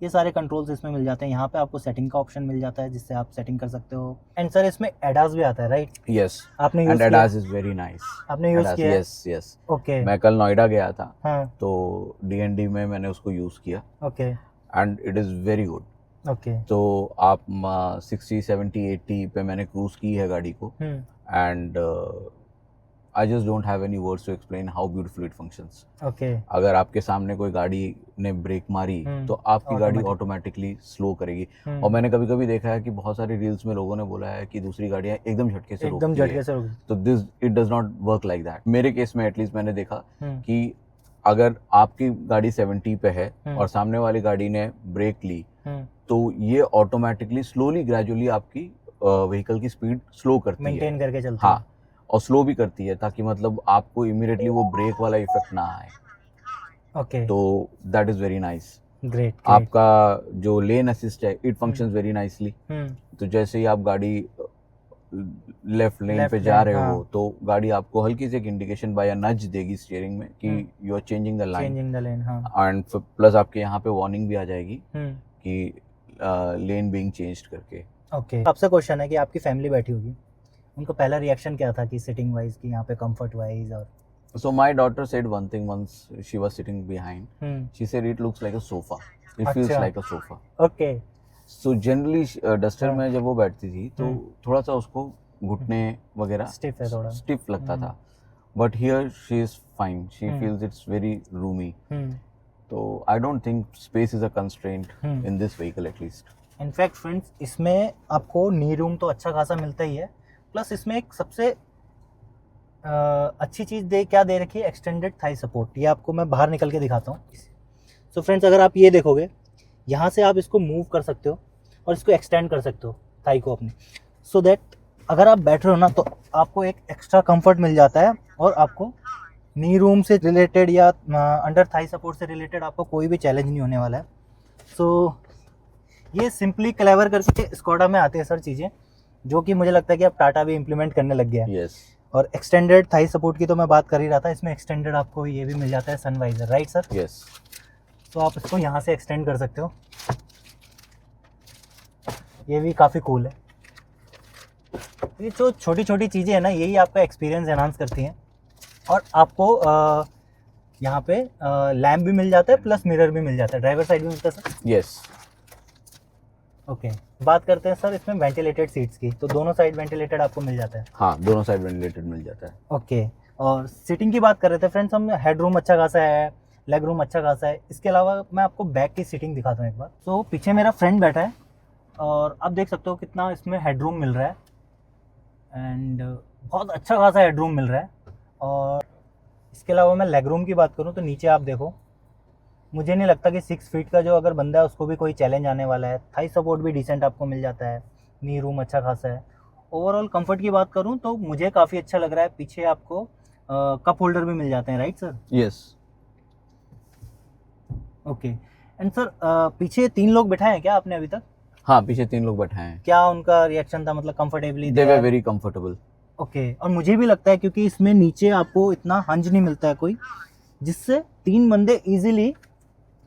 ये सारे कंट्रोल्स इसमें मिल जाते हैं। यहाँ पे आपको सेटिंग का ऑप्शन मिल जाता है जिससे आप सेटिंग कर सकते हो। एंड सर इसमें एडास भी आता है, राइट? यस, आपने एंड यूज किया? ADAS is very nice. आपने यूज किया? Yes yes. ओके। मैं कल नोएडा गया था, हाँ। तो डीएनडी में मैंने उसको यूज किया। Okay. And it is very good. Okay. तो आप 60 70 80 पे मैंने क्रूज की है गाड़ी को, and I just don't have any words to explain how beautiful it functions. Okay. अगर आपके सामने कोई गाड़ी ने ब्रेक मारी तो आपकी गाड़ी ऑटोमेटिकली स्लो करेगी। और मैंने कभी कभी देखा है कि बहुत सारी रील्स में लोगों ने बोला है कि दूसरी गाड़ियां एकदम झटके से रोकती है, तो this it does not work like that. मेरे केस में एटलीस्ट मैंने देखा कि अगर आपकी गाड़ी 70 पे है और सामने वाली गाड़ी ने ब्रेक ली, तो ये ऑटोमेटिकली स्लोली ग्रेजुअली आपकी व्हीकल की स्पीड स्लो करती है, मेंटेन करके चलती है। हाँ, और स्लो भी करती है ताकि मतलब आपको इमीडिएटली वो ब्रेक वाला इफेक्ट ना आए। ओके। तो that is very nice. Great. आपका जो लेन असिस्ट है, इट फंक्शंस वेरी नाइसली। तो जैसे ही आप गाड़ी लेफ्ट लेन पे जा रहे हो, तो गाड़ी आपको हल्की से एक इंडिकेशन बाय नज देगी स्टीयरिंग में कि you are changing the line, हाँ। एंड प्लस आपके यहाँ पे वार्निंग भी आ जाएगी कि लेन बीइंग चेंज्ड करके। ओके। आपसे क्वेश्चन है कि आपकी फैमिली बैठी होगी, उनका पहला रिएक्शन क्या था कि सिटिंग वाइज, कि यहाँ पे कंफर्ट वाइज? और So my daughter said one thing once she was sitting behind. She said it looks like a sofa. It feels like a sofa. Okay. So generally duster में जब वो बैठती थी तो थोड़ा सा उसको घुटने वगैरह स्टिफ है, थोड़ा स्टिफ लगता था, but here she is fine, she feels it's very roomy. तो I don't think space is a constraint in this vehicle at least. In fact friends इसमें आपको नी रूम तो अच्छा खासा मिलता ही है, प्लस इसमें एक सबसे अच्छी चीज़ क्या दे रखी है, एक्सटेंडेड थाई सपोर्ट। ये आपको मैं बाहर निकल के दिखाता हूँ। सो फ्रेंड्स अगर आप ये देखोगे, यहाँ से आप इसको मूव कर सकते हो और इसको एक्सटेंड कर सकते हो थाई को अपने, सो दैट अगर आप बैठ रहे हो ना तो आपको एक एक्स्ट्रा कंफर्ट मिल जाता है, और आपको नी रूम से रिलेटेड या अंडर थाई सपोर्ट से रिलेटेड आपको कोई भी चैलेंज नहीं होने वाला है। सो ये सिंपली क्लेवर करके स्कोडा में आते हैं सर चीज़ें, जो कि मुझे लगता है कि अब टाटा भी इम्प्लीमेंट करने लग गया है। yes. और एक्सटेंडेड थाई सपोर्ट की तो मैं बात कर ही रहा था, इसमें एक्सटेंडेड आपको ये भी मिल जाता है सनवाइजर, राइट सर? यस। तो आप इसको यहाँ से एक्सटेंड कर सकते हो, ये भी काफ़ी कूल है। ये जो छोटी छोटी चीज़ें हैं ना, यही आपका एक्सपीरियंस एनहांस करती हैं। और आपको यहाँ पे लैम्प भी मिल जाता है, प्लस मिरर भी मिल जाता है, ड्राइवर साइड भी मिलता है सर? यस। ओके। बात करते हैं सर इसमें वेंटिलेटेड सीट्स की, तो दोनों साइड वेंटिलेटेड आपको मिल जाता है? हाँ, दोनों साइड वेंटिलेटेड मिल जाता है। ओके। और सीटिंग की बात कर रहे थे फ्रेंड्स हम, हेड रूम अच्छा खासा है, लेग रूम अच्छा खासा है। इसके अलावा मैं आपको बैक की सीटिंग दिखाता हूँ एक बार। तो पीछे मेरा फ्रेंड बैठा है और आप देख सकते हो कितना इसमें हेड रूम मिल रहा है, एंड बहुत अच्छा खासा हेड रूम मिल रहा है। और इसके अलावा मैं लेग रूम की बात करूँ तो नीचे आप देखो, मुझे नहीं लगता कि 6 फीट का जो अगर बंदा है उसको भी कोई चैलेंज आने वाला है। थाई सपोर्ट भी डिसेंट आपको मिल जाता है, नी रूम अच्छा खासा है, ओवरऑल कंफर्ट की बात करूं तो मुझे काफ़ी अच्छा लग रहा है। पीछे आपको कप होल्डर भी मिल जाते हैं, right sir? Yes. Okay. And sir पीछे 3 लोग बैठाए हैं क्या आपने अभी तक? हाँ, पीछे 3 लोग बैठे हैं। क्या उनका रिएक्शन था, मतलब comfortably? They were very comfortable. Okay. और मुझे भी लगता है क्योंकि इसमें नीचे आपको इतना हंज नहीं मिलता है कोई, जिससे 3 बंदे इजीली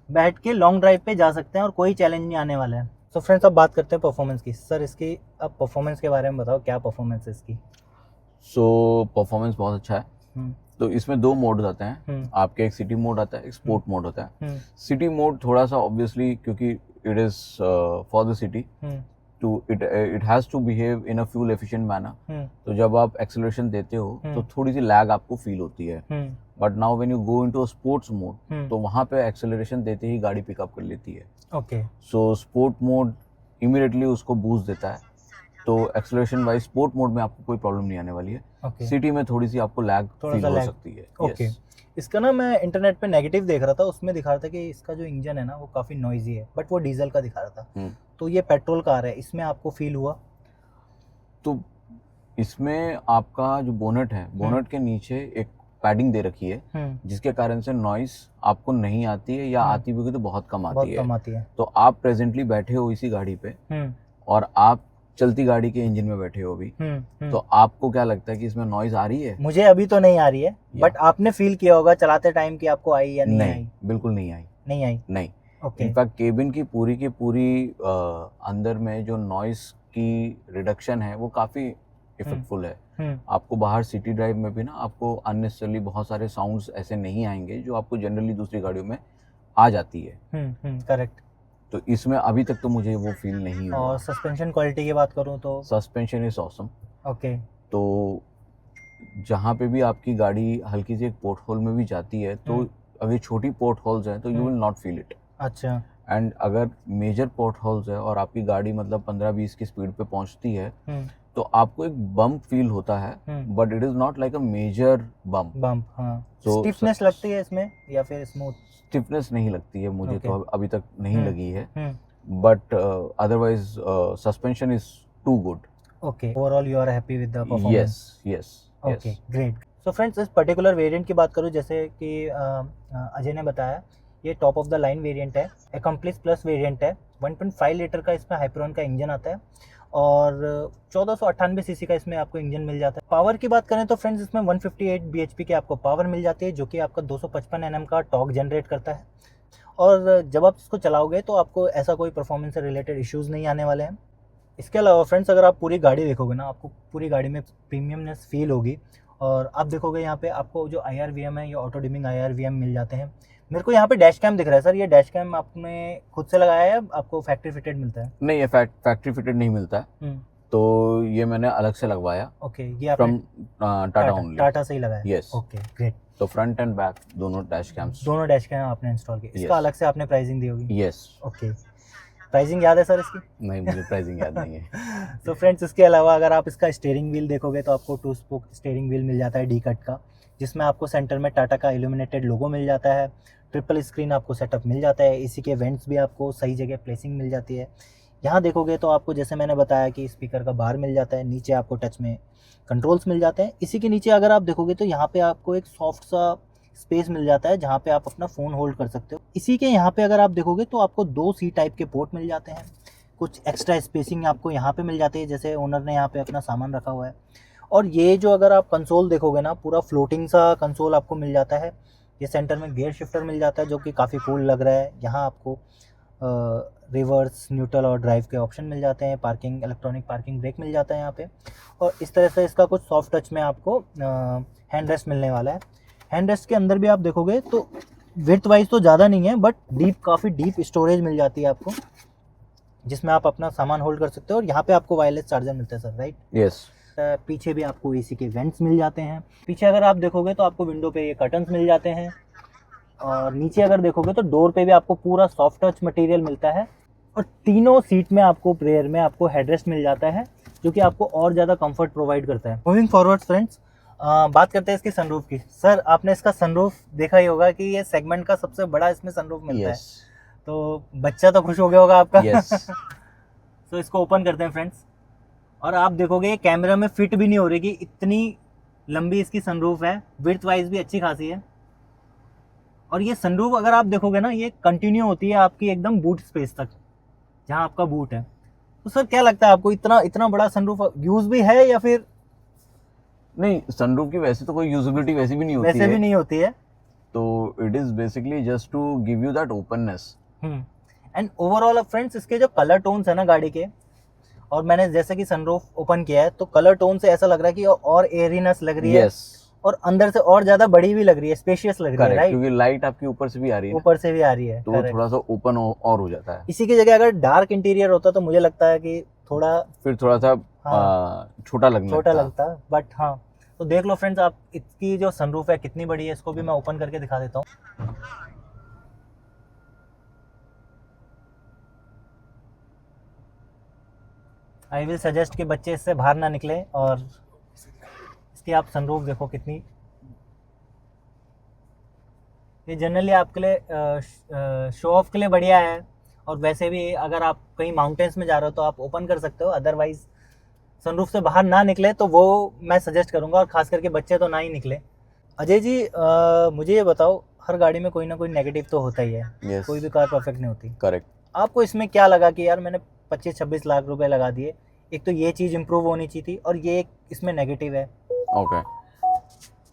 बैठ के लॉन्ग ड्राइव पे जा सकते हैं और कोई चैलेंज नहीं आने वाला है। तो फ्रेंड्स अब बात करते हैं परफॉर्मेंस की। सर इसकी अब परफॉर्मेंस के बारे में बताओ, क्या परफॉर्मेंस है इसकी? परफॉर्मेंस बहुत अच्छा है। तो इसमें 2 मोड आते हैं आपके, एक सिटी मोड आता है, एक स्पोर्ट मोड होता है। सिटी मोड थोड़ा सा ऑब्वियसली, क्योंकि it is for the city, to it has to behave in a fuel efficient manner. तो जब आप एक्सेलरेशन देते हो तो थोड़ी सी लैग आपको फील होती है। But now when you go into a sports mode, तो वहां पे एक्सेलरेशन देते ही गाड़ी पिकअप कर लेती है। ओके। सो स्पोर्ट मोड इमीडिएटली उसको बूस्ट देता है, तो एक्सेलरेशन वाइज स्पोर्ट मोड में आपको कोई प्रॉब्लम नहीं आने वाली है। सिटी में थोड़ी सी आपको लैग फील हो सकती है। ओके। इसका ना मैं इंटरनेट पे नेगेटिव देख रहा था, उसमें दिखा रहा था कि इसका जो इंजन है ना वो काफ़ी नॉइजी है, बट वो डीजल का दिखा रहा था। तो ये पेट्रोल कार है, इसमें आपको फील हुआ? तो इसमें आपका जो बोनट है, बोनट के नीचे एक पैडिंग दे रखी है, जिसके कारण से नॉइस आपको नहीं आती है, या आती भी तो बहुत कम आती है। तो आप प्रेजेंटली बैठे हो इसी गाड़ी पे और आप चलती गाड़ी के इंजन में बैठे हो अभी, तो आपको क्या लगता है कि इसमें नॉइज आ रही है? मुझे अभी तो नहीं आ रही है, बट आपने फील किया होगा चलाते टाइम कि आपको आई या नहीं आई? बिल्कुल नहीं आई। नहीं। ओके। इनफैक्ट केबिन की पूरी अंदर में जो नॉइस की रिडक्शन है वो काफी इफेक्टफुल है। आपको बाहर सिटी ड्राइव में भी ना आपको अननेसेसरली बहुत सारे साउंड्स ऐसे नहीं आएंगे जो आपको जनरली दूसरी गाड़ियों में आ जाती है। करेक्ट। तो इसमें अभी तक तो मुझे वो फील नहीं हुआ। और सस्पेंशन क्वालिटी की बात करूं तो सस्पेंशन इज ऑसम। ओके। तो जहाँ पे भी आपकी गाड़ी हल्की सी एक पोर्ट होल में भी जाती है, तो अगर छोटी पोर्ट होल्स हैं तो you will not feel it. अच्छा। एंड अगर मेजर पोर्ट होल्स है और आपकी गाड़ी मतलब 15-20 की स्पीड पे पहुंचती है, तो आपको एक बम्प फील होता है, but it is not like a major bump. हाँ। स्टिफनेस लगती है इसमें या फिर स्मूथ? स्टिफनेस नहीं लगती है मुझे, तो अभी तक नहीं लगी है, but otherwise suspension is too good. Okay. Overall you are happy with the performance? Yes. Okay, great. So friends इस पर्टिकुलर वेरिएंट की बात करूँ, जैसे कि अजय ने बताया, ये top of the line variant है, अकम्प्लिस प्लस वेरिएंट है। 1.5 लीटर का इसमें हाइपरॉन का इंजन आता है और 1498 सीसी का इसमें आपको इंजन मिल जाता है। पावर की बात करें तो फ्रेंड्स इसमें 158 bhp की आपको पावर मिल जाती है, जो कि आपका 255 Nm का टॉर्क जनरेट करता है। और जब आप इसको चलाओगे तो आपको ऐसा कोई परफॉर्मेंस से रिलेटेड इश्यूज़ नहीं आने वाले हैं। इसके अलावा फ्रेंड्स अगर आप पूरी गाड़ी देखोगे ना, आपको पूरी गाड़ी में प्रीमियमनेस फील होगी। और आप देखोगे यहाँ पे आपको जो IRVM है, ये ऑटो डिमिंग IRVM मिल जाते हैं। मेरे को यहाँ पे डैश कैम दिख रहा है सर, ये डैश कैम आपने खुद से लगाया है, आपको फैक्ट्री फिटेड मिलता है? नहीं, ये फैक्ट्री फिटेड नहीं मिलता है, तो ये मैंने अलग से लगवाया। ओके। ये फ्रॉम टाटा ओनली। टाटा से ही लगाया? यस। Okay, great. तो फ्रंट एंड बैक दोनों डैश कैम आपने इंस्टॉल किए? इसका अलग से आपने प्राइसिंग दी होगी? यस। ओके। प्राइसिंग याद है सर इसकी? नहीं, मुझे प्राइसिंग याद नहीं है। तो फ्रेंड्स इसके अलावा अगर आप इसका स्टीयरिंग व्हील देखोगे तो आपको 2 स्पोक स्टीयरिंग व्हील मिल जाता है डी कट का, जिसमें आपको सेंटर में टाटा का इल्यूमिनेटेड लोगो मिल जाता है। ट्रिपल स्क्रीन आपको सेटअप मिल जाता है, एसी के वेंट्स भी आपको सही जगह प्लेसिंग मिल जाती है। यहाँ देखोगे तो आपको जैसे मैंने बताया कि स्पीकर का बार मिल जाता है, नीचे आपको टच में कंट्रोल्स मिल जाते हैं। इसी के नीचे अगर आप देखोगे तो यहाँ पे आपको एक सॉफ्ट सा स्पेस मिल जाता है जहाँ पे आप अपना फ़ोन होल्ड कर सकते हो। इसी के यहाँ पे अगर आप देखोगे तो आपको 2 सी टाइप के पोर्ट मिल जाते हैं, कुछ एक्स्ट्रा स्पेसिंग आपको यहाँ पे मिल जाती है, जैसे ओनर ने यहाँ पे अपना सामान रखा हुआ है। और ये जो अगर आप कंसोल देखोगे ना, पूरा फ्लोटिंग सा कंसोल आपको मिल जाता है। ये सेंटर में गियर शिफ्टर मिल जाता है जो कि काफ़ी कूल लग रहा है। यहाँ आपको रिवर्स, न्यूट्रल और ड्राइव के ऑप्शन मिल जाते हैं। पार्किंग, इलेक्ट्रॉनिक पार्किंग ब्रेक मिल जाता है यहाँ पे। और इस तरह से इसका कुछ सॉफ्ट टच में आपको हैंड रेस्ट मिलने वाला है। हैंड रेस्ट के अंदर भी आप देखोगे तो विड्थ वाइज तो ज़्यादा नहीं है, बट काफ़ी डीप स्टोरेज मिल जाती है आपको, जिसमें आप अपना सामान होल्ड कर सकते हो। और यहाँ पे आपको वायरलेस चार्जर मिलता है सर, राइट? यस। पीछे भी आपको एसी के वेंट्स मिल जाते हैं। पीछे अगर आप देखोगे तो आपको विंडो पे ये कर्टन्स मिल जाते हैं। और नीचे अगर देखोगे तो डोर पे भी आपको पूरा सॉफ्ट टच मटेरियल मिलता है। और तीनों सीट में आपको रेयर में आपको हेडरेस्ट मिल जाता है, जो कि आपको और ज़्यादा कंफर्ट प्रोवाइड करता है। मूविंग फॉरवर्ड फ्रेंड्स, बात करते हैं इसकी सनरूफ की। सर आपने इसका सनरूफ देखा ही होगा कि ये सेगमेंट का सबसे बड़ा इसमें सनरूफ मिलता है। तो बच्चा तो खुश हो गया होगा आपका। yes. तो इसको ओपन करते हैं फ्रेंड्स। और आप देखोगे कैमरा में फिट भी नहीं हो रही कि इतनी लंबी इसकी सनरूफ है, विड्थ वाइज भी अच्छी खासी है। और ये सनरूफ अगर आप देखोगे ना, ये कंटिन्यू होती है आपकी एकदम बूट स्पेस तक, जहाँ आपका बूट है। तो सर क्या लगता है आपको, इतना इतना बड़ा सनरूफ यूज भी है या फिर? नहीं, सनरूफ की वैसे तो कोई यूजेबिलिटी वैसे भी नहीं होती वैसे है, भी नहीं होती है। तो it is basically just to give you that openness. And overall friends, इसके जो कलर टोन्स है ना गाड़ी के, और मैंने जैसे कि सनरूफ ओपन किया है तो कलर टोन से ऐसा लग रहा है कि और एयरीनेस लग रही है। yes. और अंदर से और ज्यादा बड़ी भी लग रही है, स्पेशियस लग रही है, राइट? क्योंकि लाइट आपकी ऊपर से भी आ रही है, ऊपर से भी आ रही है, तो वो थोड़ा सा ओपन और हो जाता है। इसी की जगह अगर डार्क इंटीरियर होता तो मुझे लगता है कि थोड़ा सा हाँ, छोटा लगता। बट हाँ, तो देख लो फ्रेंड्स, आप इसकी जो सनरूफ है कितनी बड़ी है, इसको भी मैं ओपन करके दिखा देता हूँ। आई विल सजेस्ट कि बच्चे इससे बाहर ना निकले। और इसकी आप सनरूफ देखो कितनी, ये जनरली आपके लिए शो ऑफ के लिए बढ़िया है। और वैसे भी अगर आप कहीं माउंटेन्स में जा रहे हो तो आप ओपन कर सकते हो, अदरवाइज सनरूफ से बाहर ना निकले तो वो मैं सजेस्ट करूंगा, और खास करके बच्चे तो ना ही निकले। अजय जी, मुझे ये बताओ, हर गाड़ी में कोई ना कोई नेगेटिव तो होता ही है। yes. कोई भी कार परफेक्ट नहीं होती। करेक्ट। आपको इसमें क्या लगा कि यार मैंने 25-26 लाख रुपए लगा दिए, एक तो ये चीज़ इम्प्रूव होनी चाहिए थी और ये इसमें नेगेटिव है? ओके,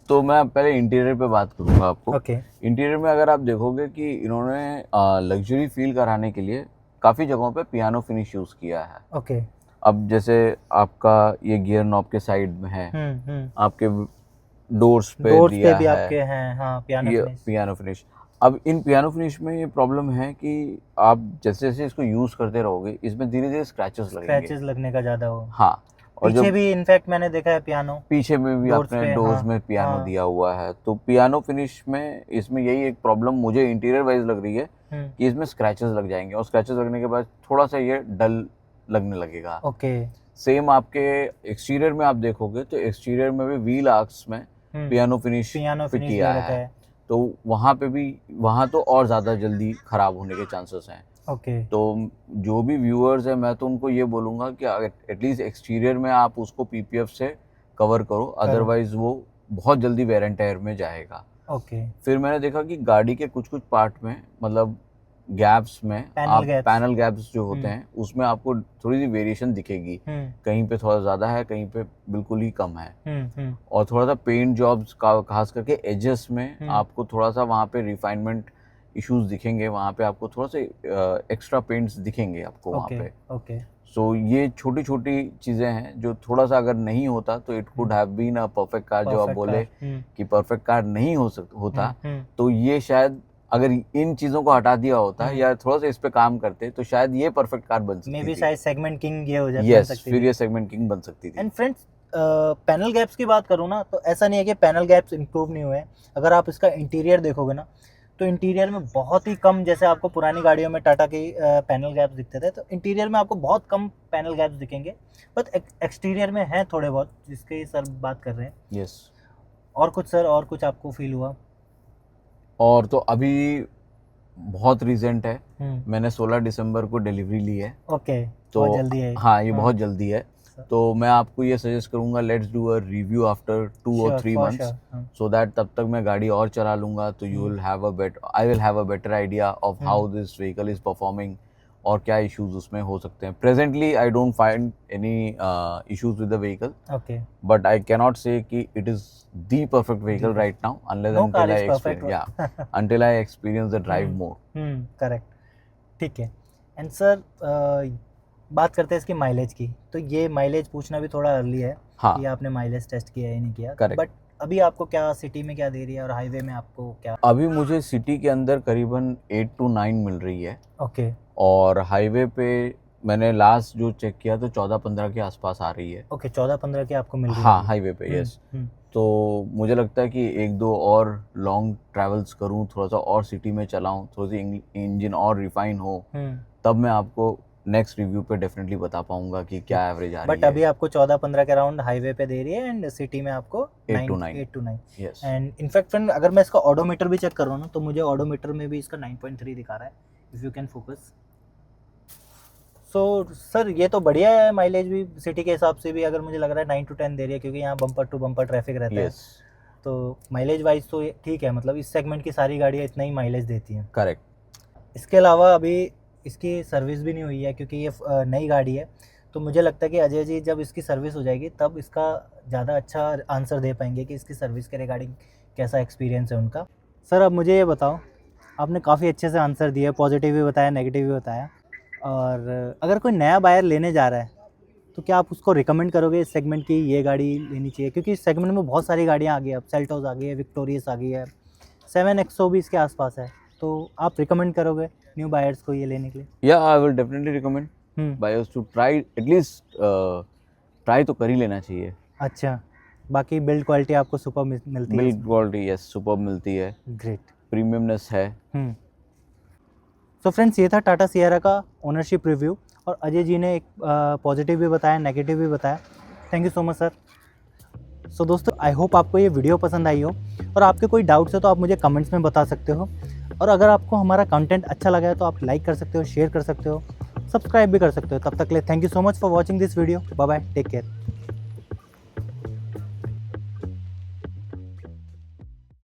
तो मैं पहले इंटीरियर पे बात करूंगा आपको। इंटीरियर में अगर आप देखोगे कि इन्होंने लग्जरी फील कराने के लिए काफ़ी जगहों पे पियानो फिनिश यूज़ किया है। अब जैसे आपका ये गियर नॉब के साइड में है, आपके डोर्स पे दिया भी है आपके हैं, हाँ, पियानो फिनिश। अब इन पियानो फिनिश में ये प्रॉब्लम है कि आप जैसे जैसे इसको यूज करते रहोगे, इसमें धीरे धीरे स्क्रैचेस लगने का ज्यादा हो। हाँ, और पीछे भी इनफैक्ट मैंने देखा है पियानो, पीछे में भी आपने डोर्स में पियानो दिया हुआ है। तो पियानो फिनिश में इसमें यही एक प्रॉब्लम मुझे इंटीरियर वाइज लग रही है कि इसमें स्क्रैचेस लग जाएंगे, और स्क्रैचेस लगने के बाद थोड़ा सा ये डल लगने लगेगा। सेम आपके एक्सटीरियर में आप देखोगे तो एक्सटीरियर में भी व्हील आर्क्स में पियानो फिनिश किया है, तो वहाँ तो और ज़्यादा जल्दी ख़राब होने के चांसेस हैं। तो जो भी व्यूअर्स हैं, मैं तो उनको ये बोलूँगा कि एटलीस्ट एक्सटीरियर में आप उसको पीपीएफ से कवर करो, अदरवाइज वो बहुत जल्दी वेयर एंड टेयर में जाएगा। फिर मैंने देखा कि गाड़ी के कुछ पार्ट में, मतलब गैप्स में, पैनल गैप्स जो होते हैं उसमें आपको थोड़ी सी वेरिएशन दिखेगी, कहीं पे थोड़ा ज्यादा है, कहीं पे बिल्कुल ही कम है। और थोड़ा सा पेंट जॉब्स का खास करके एजेस में आपको थोड़ा सा वहाँ पे रिफाइनमेंट इश्यूज दिखेंगे, वहाँ पे आपको थोड़ा सा एक्स्ट्रा पेंट्स दिखेंगे आपको वहाँ पे। सो ये छोटी छोटी चीजें हैं जो थोड़ा सा अगर नहीं होता तो it could have been a perfect car. जो आप बोले कि परफेक्ट कार नहीं होता, तो ये शायद अगर इन चीजों को हटा दिया होता या थोड़ा सा इस पे काम करते तो शायद ये परफेक्ट कार बन सकती थी। शायद सेगमेंट किंग ये हो जाती। यस, फिर ये सेगमेंट किंग बन सकती थी। एंड फ्रेंड्स, पैनल गैप्स की बात करूँ ना, तो ऐसा नहीं है कि पैनल गैप्स इंप्रूव नहीं हुए। अगर आप इसका इंटीरियर देखोगे ना, तो इंटीरियर में बहुत ही कम, जैसे आपको पुरानी गाड़ियों में टाटा के पैनल गैप्स दिखते थे, तो इंटीरियर में आपको बहुत कम पैनल गैप्स दिखेंगे, बट एक्सटीरियर में हैं थोड़े बहुत, जिसके सर बात कर रहे हैं। यस। और कुछ सर, और कुछ आपको फील हुआ? और तो अभी बहुत रिसेंट है, मैंने 16 दिसंबर को डिलीवरी ली है। तो बहुत जल्दी है। हाँ, ये बहुत जल्दी है। तो मैं आपको ये सजेस्ट करूंगा, let's do a review after 2 or 3 months, so that तब तक मैं गाड़ी और चला लूंगा, तो I will have a better idea of how this vehicle is performing और क्या इश्यूज उसमें हो सकते हैं। Presently I don't find any issues with the vehicle, but I can not से कि it is the perfect vehicle right now until I experience the drive more. Correct, ठीक है। एंड सर, बात करते हैं इसकी माइलेज की। तो ये माइलेज पूछना भी थोड़ा अर्ली है। हाँ, ये आपने माइलेज टेस्ट किया है नहीं किया? करेक्ट। बट अभी आपको क्या सिटी में क्या दे रही है और हाईवे में आपको क्या? अभी मुझे सिटी के अंदर करीबन 8 to 9 मिल रही है। और हाईवे पे मैंने लास्ट जो चेक किया तो 14-15 के आसपास आ रही है। 14-15 की आपको मिल रही है? हाँ, हाईवे पे। यस। तो मुझे लगता है कि 1-2 और लॉन्ग ट्रैवल्स करूँ, थोड़ा सा और सिटी में चलाऊँ, थोड़ी सी इंजन और रिफाइन हो, तब मैं आपको नेक्स्ट रिव्यू पे डेफिनेटली बता पाऊंगा कि क्या एवरेज आ रही है। बट अभी आपको 14-15 के अराउंड हाईवे पे दे रही है, एंड सिटी में आपको 8 to 9। Yes. And in fact friend, अगर मैं इसका ऑडोमीटर भी चेक कर रहा हूँ ना, तो मुझे ऑडोमीटर में भी इसका 9.3 दिखा रहा है। If you can focus, sir ये तो बढ़िया है, माइलेज भी सिटी के हिसाब से भी अगर मुझे लग रहा है 9 to 10 दे रही है, क्योंकि यहाँ बम्पर टू बम्पर ट्रैफिक रहता है। तो माइलेज वाइज तो ठीक है, मतलब इस सेगमेंट की सारी गाड़ियाँ इतना ही माइलेज देती हैं। करेक्ट। इसके अलावा अभी इसकी सर्विस भी नहीं हुई है, क्योंकि ये नई गाड़ी है। तो मुझे लगता है कि अजय जी जब इसकी सर्विस हो जाएगी तब इसका ज़्यादा अच्छा आंसर दे पाएंगे कि इसकी सर्विस के रिगार्डिंग कैसा एक्सपीरियंस है उनका। सर अब मुझे ये बताओ, आपने काफ़ी अच्छे से आंसर दिया, पॉजिटिव भी बताया, नेगेटिव भी बताया, और अगर कोई नया बायर लेने जा रहा है तो क्या आप उसको रिकमेंड करोगे इस सेगमेंट की ये गाड़ी लेनी चाहिए? क्योंकि इस सेगमेंट में बहुत सारी गाड़ियाँ आ गई है, अब सेल्टोस आ गई है, विक्टोरियस आ गई है, 7XO भी इसके आसपास है। तो आप रिकमेंड करोगे न्यू बायर्स को ये लेने के लिए? या I will definitely recommend buyers to try, at least try तो कर ही लेना चाहिए। अच्छा, बाकी बिल्ड क्वालिटी आपको सुपर मिलती है? बिल्ड क्वालिटी यस सुपर मिलती है, ग्रेट, प्रीमियमनेस है। सो फ्रेंड्स, ये था टाटा सियरा का ओनरशिप रिव्यू, और अजय जी ने एक पॉजिटिव भी बताया, नेगेटिव भी बताया। Thank you so much sir. So दोस्तों, आई होप आपको ये वीडियो पसंद आई हो, और आपके कोई डाउट्स है तो आप मुझे कमेंट्स में बता सकते हो, और अगर आपको हमारा कंटेंट अच्छा लगा है तो आप लाइक कर सकते हो, शेयर कर सकते हो, सब्सक्राइब भी कर सकते हो। तब तक के लिए thank you so much for watching this video. Bye bye, take care.